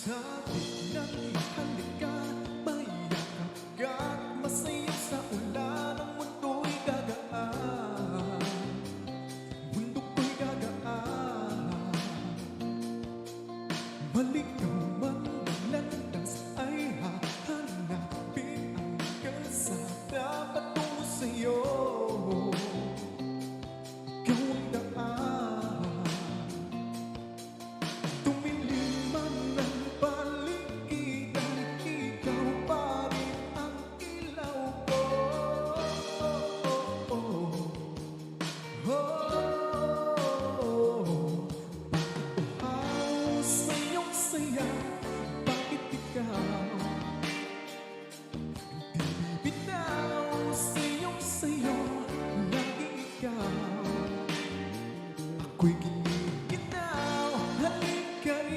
Sabi ng halika, mayakap ka't masaya sa ulan. Ang mundo'y gagaan, mundo ko'y gagaan. Maligaw man ng landas ay hahanapin ang kalsada patungo sa'yo. Ikaw ang daan, tumilim man ng paligid, ikaw pa rin ang ilaw ko. Sa iyong saya